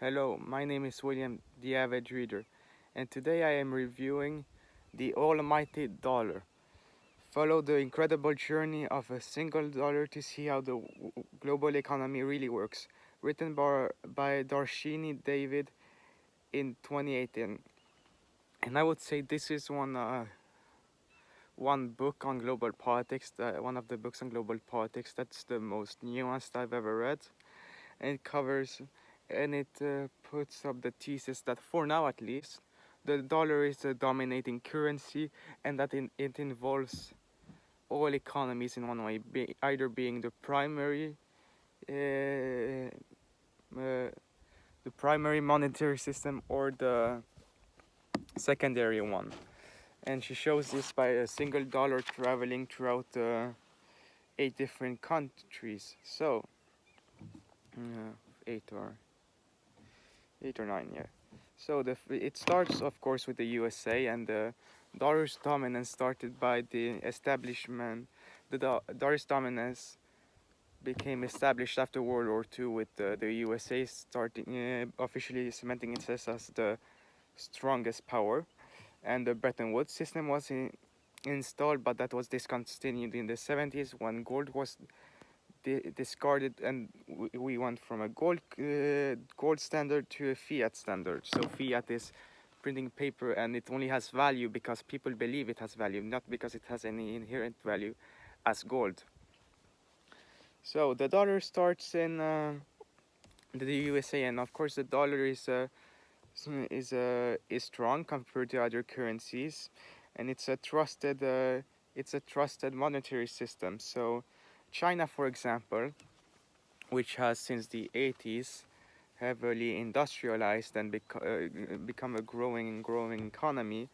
Hello, my name is William, the Avid reader, and today I am reviewing The Almighty Dollar. Follow the incredible journey of a single dollar to see how the global economy really works. Written by Dharshini David in 2018. And I would say this is one book on global politics, one of the books on global politics that's the most nuanced I've ever read. And it covers and it puts up the thesis that for now at least the dollar is a dominating currency and that it involves all economies in one way, either being uh, the primary monetary system or the secondary one. And she shows this by a single dollar traveling throughout 8 different countries. So, uh, eight or 8 or 9, yeah. So it starts, of course, with the USA, and the dollar's dominance started by the establishment. The dollar's dominance became established after World War II, with the USA starting officially cementing itself as the strongest power, and the Bretton Woods system was installed, but that was discontinued in the 70s when gold was discarded, and we went from a gold standard to a fiat standard. So fiat is printing paper, and it only has value because people believe it has value, not because it has any inherent value as gold. So the dollar starts in the USA, and of course the dollar is strong compared to other currencies, and it's a trusted monetary system. So China, for example, which has since the 80s heavily industrialized and become a growing economy,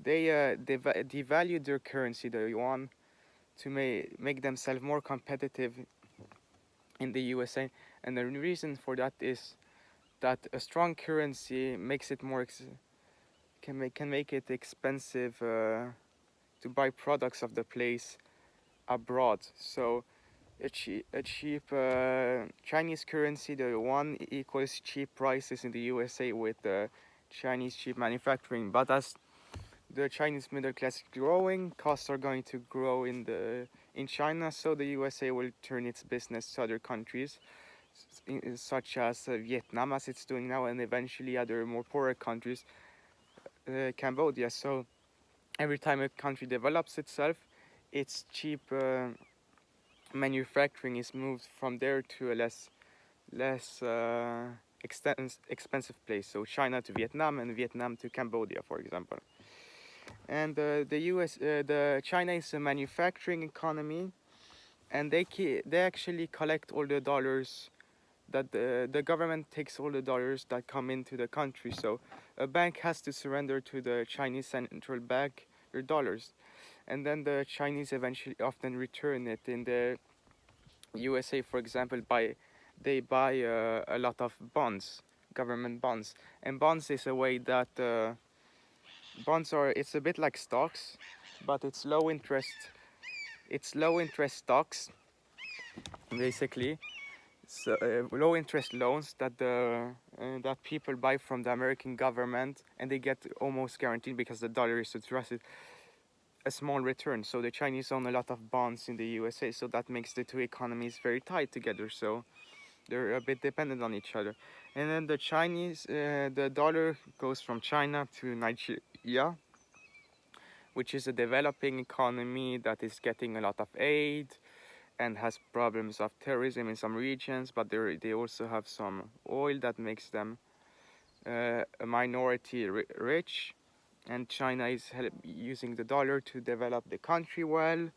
they devalued their currency, the yuan, to make themselves more competitive in the USA. And the reason for that is that a strong currency makes it can make it expensive to buy products of the place abroad. So a cheap Chinese currency, the yuan, equals cheap prices in the USA with Chinese cheap manufacturing. But as the Chinese middle class is growing, costs are going to grow in China, so the USA will turn its business to other countries, such as Vietnam, as it's doing now, and eventually other more poorer countries, Cambodia. So every time a country develops itself, its cheap manufacturing is moved from there to a less expensive place. So China to Vietnam and Vietnam to Cambodia, for example. And the China is a manufacturing economy, and they actually collect all the dollars that the government takes all the dollars that come into the country. So a bank has to surrender to the Chinese central bank their dollars, and then the Chinese eventually often return it. In the USA, for example, they buy a lot of bonds, government bonds, and bonds is a way that bonds are. It's a bit like stocks, but it's low interest. It's low interest stocks, basically. So low interest loans that people buy from the American government, and they get almost guaranteed because the dollar is so trusted a small return. So the Chinese own a lot of bonds in the USA, so that makes the two economies very tied together. So they're a bit dependent on each other. And then the dollar goes from China to Nigeria, which is a developing economy that is getting a lot of aid and has problems of terrorism in some regions, but they also have some oil that makes them a minority rich. And China is using the dollar to develop the country well,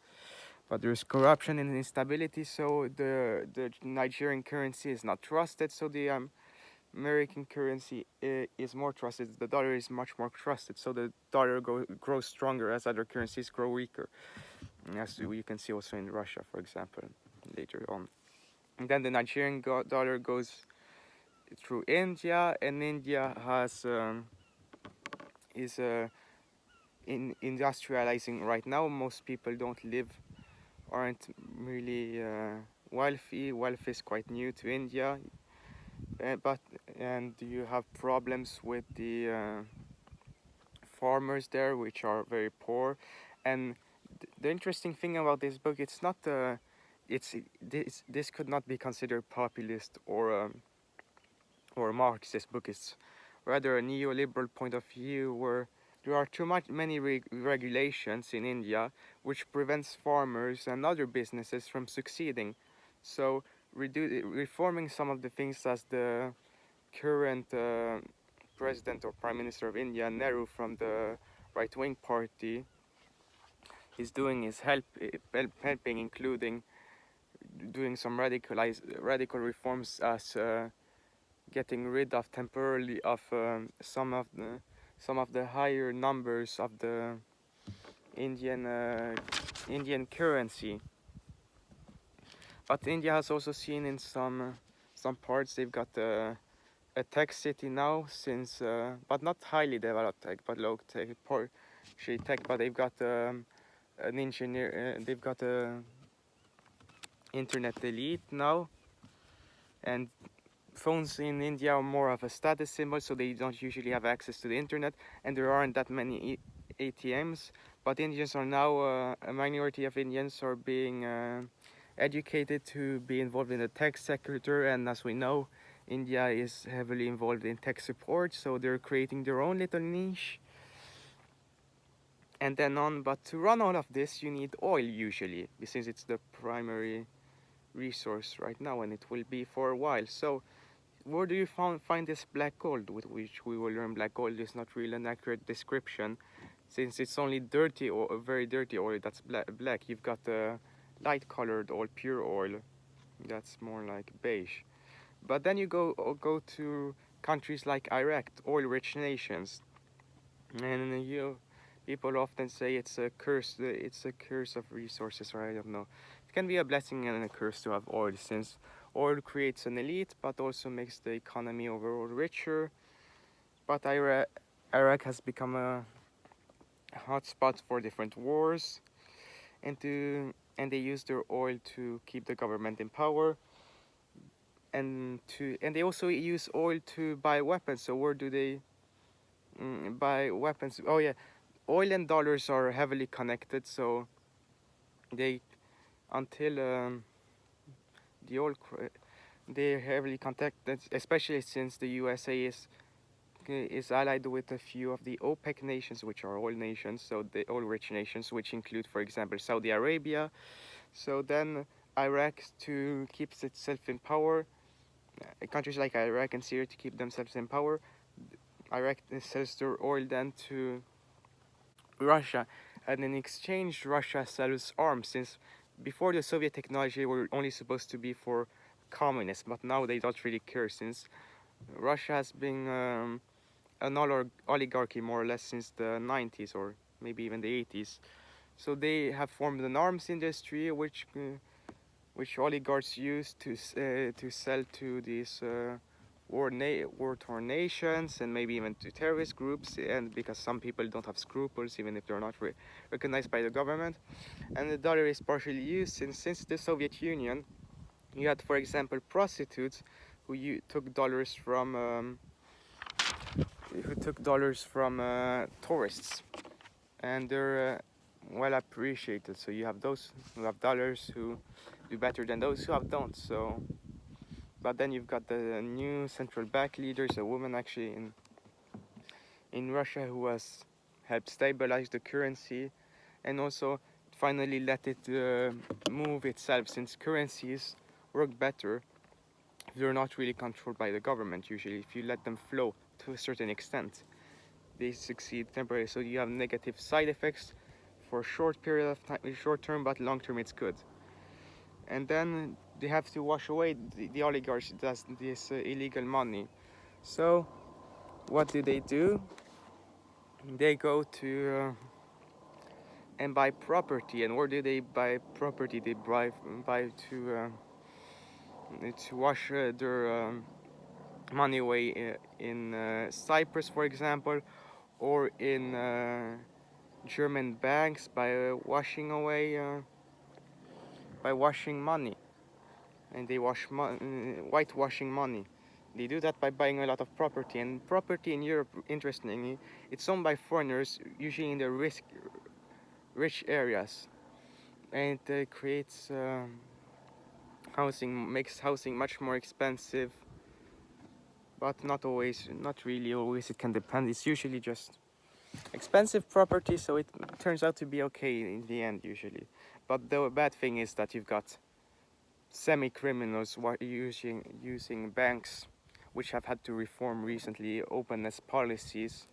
but there's corruption and instability, so the Nigerian currency is not trusted. So the American currency is more trusted. The dollar is much more trusted. So the dollar grows stronger as other currencies grow weaker. As you can see also in Russia, for example, later on. And then the Nigerian dollar goes through India, and India is industrializing right now. Most people aren't really wealthy. Wealth is quite new to India, but and you have problems with the farmers there, which are very poor. And the interesting thing about this book, it's not this could not be considered populist or Marxist book. It's rather a neoliberal point of view where there are many regulations in India which prevents farmers and other businesses from succeeding. So reforming some of the things as the current president or prime minister of India, Nehru, from the right-wing party, is doing is helping, including doing some radical reforms as getting rid of temporarily of some of the higher numbers of the Indian currency. But India has also seen in some parts they've got a tech city now, since but not highly developed tech, but low tech, partially tech. But they've got an engineer. They've got a internet elite now, and phones in India are more of a status symbol, so they don't usually have access to the internet, and there aren't that many ATMs. But Indians are now a minority of Indians are being educated to be involved in the tech sector, and as we know, India is heavily involved in tech support, so they're creating their own little niche. And then but to run all of this, you need oil usually, since it's the primary resource right now, and it will be for a while. So where do you find this black gold, with which we will learn black gold is not really an accurate description, since it's only dirty or very dirty oil that's black. You've got the light colored oil, pure oil, that's more like beige. But then you go to countries like Iraq, oil-rich nations, and people often say it's a curse. It's a curse of resources, or I don't know. It can be a blessing and a curse to have oil, since oil creates an elite, but also makes the economy overall richer. But Iraq has become a hotspot for different wars, and they use their oil to keep the government in power. And they also use oil to buy weapons. So where do they buy weapons? Oh yeah, oil and dollars are heavily connected. So they until the oil they're heavily connected, especially since the USA is allied with a few of the OPEC nations, which are oil nations. So the oil-rich nations, which include, for example, Saudi Arabia. So then Iraq, to keep itself in power, countries like Iraq and Syria, to keep themselves in power, Iraq sells their oil then to Russia, and in exchange Russia sells arms, since before the Soviet technology were only supposed to be for communists, but now they don't really care, since Russia has been an oligarchy more or less since the 90s, or maybe even the 80s. So they have formed an arms industry which oligarchs use to sell to these war-torn nations, and maybe even to terrorist groups, and because some people don't have scruples even if they're not recognized by the government. And the dollar is partially used since the Soviet Union. You had, for example, prostitutes who took dollars from tourists, and they're well appreciated. So you have those who have dollars who do better than those who don't. So, but then you've got the new central bank leaders, a woman actually in Russia, who has helped stabilize the currency, and also finally let it move itself, since currencies work better if they're not really controlled by the government. Usually, if you let them flow to a certain extent, they succeed temporarily. So you have negative side effects for a short period of time, short term, but long term it's good. And then they have to wash away the oligarchs does this illegal money. So what do? They go to and buy property. And where do they buy property? They buy to wash their money away in Cyprus, for example, or in German banks by washing money, and they whitewashing money. They do that by buying a lot of property, and property in Europe, interestingly, it's owned by foreigners, usually in the rich areas, and it creates housing, makes housing much more expensive, but not always, not really always. It can depend. It's usually just expensive property, so it turns out to be okay in the end usually. But the bad thing is that you've got semi-criminals using banks, which have had to reform recently openness policies.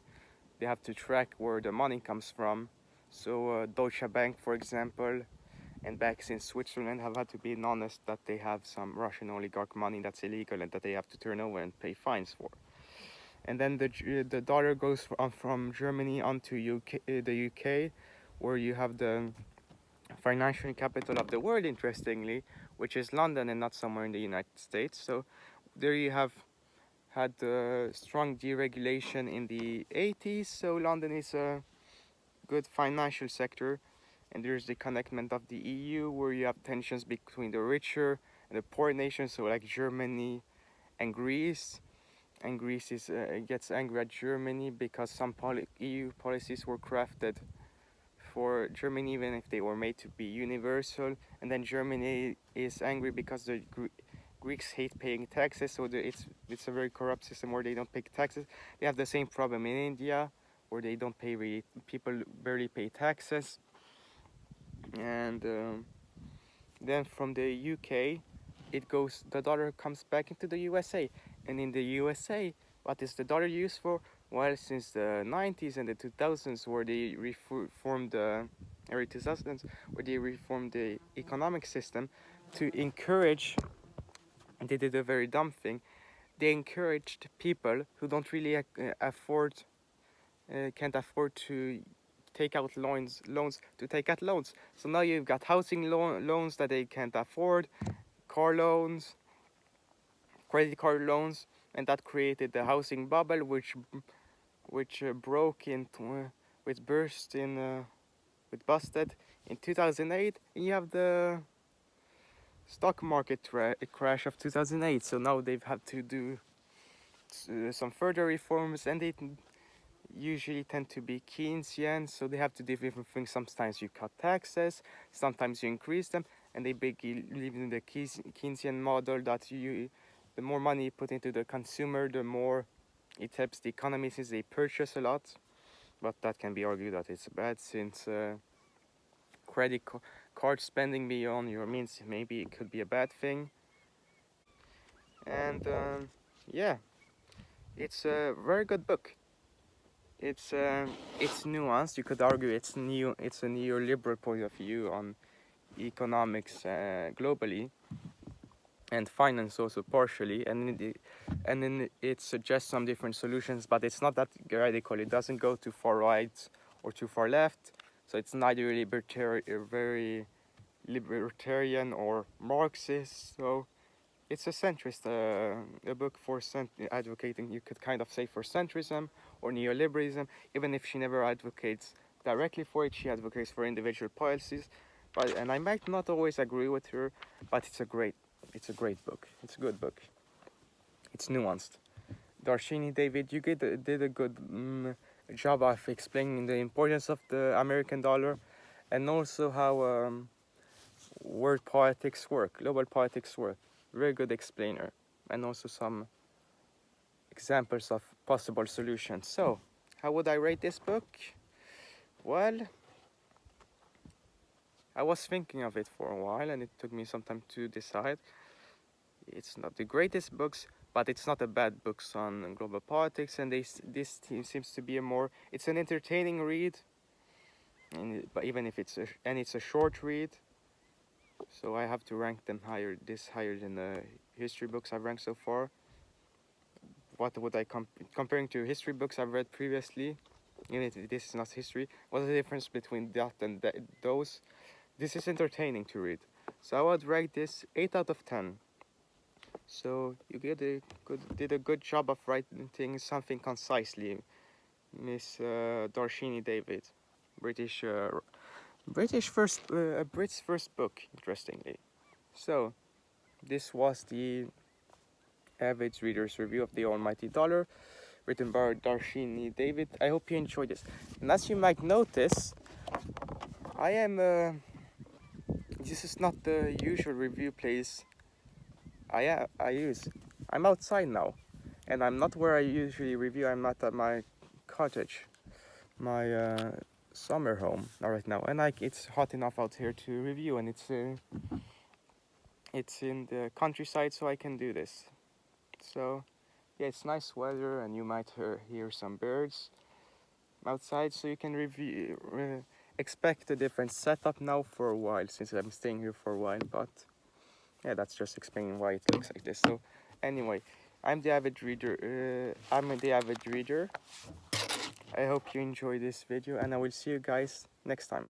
They have to track where the money comes from. So Deutsche Bank, for example, and banks in Switzerland have had to be honest that they have some Russian oligarch money that's illegal and that they have to turn over and pay fines for. And then the dollar goes from Germany onto the UK, where you have the financial capital of the world, interestingly, which is London and not somewhere in the United States. So there you have had strong deregulation in the 80s. So London is a good financial sector. And there's the connectment of the EU, where you have tensions between the richer and the poor nations, so like Germany and Greece. And Greece gets angry at Germany because some EU policies were crafted for Germany, even if they were made to be universal. And then Germany is angry because the Greeks hate paying taxes, so it's a very corrupt system where they don't pay taxes. They have the same problem in India, where they don't pay people barely pay taxes. And then from the UK, the dollar comes back into the USA. And in the USA, what is the dollar used for? Well, since the 90s and the 2000s, where they reformed the early 2000s, where they reformed the economic system to encourage, and they did a very dumb thing. They encouraged people who don't really can't afford to take out loans to take out loans. So now you've got housing loans that they can't afford, car loans, credit card loans, and that created the housing bubble, which broke into, which burst in, which busted in 2008. And you have the stock market crash of 2008. So now they've had to do some further reforms, and they usually tend to be Keynesian, so they have to do different things. Sometimes you cut taxes, sometimes you increase them, and they believe in the Keynesian model that the more money you put into the consumer, the more it helps the economy, since they purchase a lot. But that can be argued that it's bad, since credit card spending beyond your means, maybe it could be a bad thing. And yeah, it's a very good book. It's nuanced. You could argue it's a neoliberal point of view on economics globally, and finance also partially. And then it suggests some different solutions, but it's not that radical. It doesn't go too far right or too far left. So it's neither really very libertarian or Marxist. So it's a centrist, a book for advocating, you could kind of say, for centrism or neoliberalism. Even if she never advocates directly for it, she advocates for individual policies. And I might not always agree with her, but it's a great book. It's a good book. It's nuanced. Dharshini David, you did a good job of explaining the importance of the American dollar, and also how world politics work, global politics work. Very good explainer, and also some examples of possible solutions. So, how would I rate this book? Well, I was thinking of it for a while, and it took me some time to decide. It's not the greatest books, but it's not a bad books on global politics, and this team seems to be it's an entertaining read, but even if it's a short read. So I have to rank them higher than the history books I've ranked so far. What would I comparing to history books I've read previously? Even if this is not history, what's the difference between that and those? This is entertaining to read. So I would rank this 8 out of 10. So you did a good job of writing something concisely, Miss Dharshini David, British first book, interestingly. So this was the Avid's Reader's Review of the Almighty Dollar, written by Dharshini David. I hope you enjoyed this. And as you might notice, I am this is not the usual review place I use. I'm outside now, and I'm not where I usually review. I'm not at my cottage, my summer home right now, and it's hot enough out here to review, and it's in the countryside, so I can do this. So yeah, it's nice weather, and you might hear some birds outside, so you can expect a different setup now for a while, since I'm staying here for a while. But yeah, that's just explaining why it looks like this. So anyway, I'm the avid reader. I'm the avid reader. I hope you enjoy this video, and I will see you guys next time.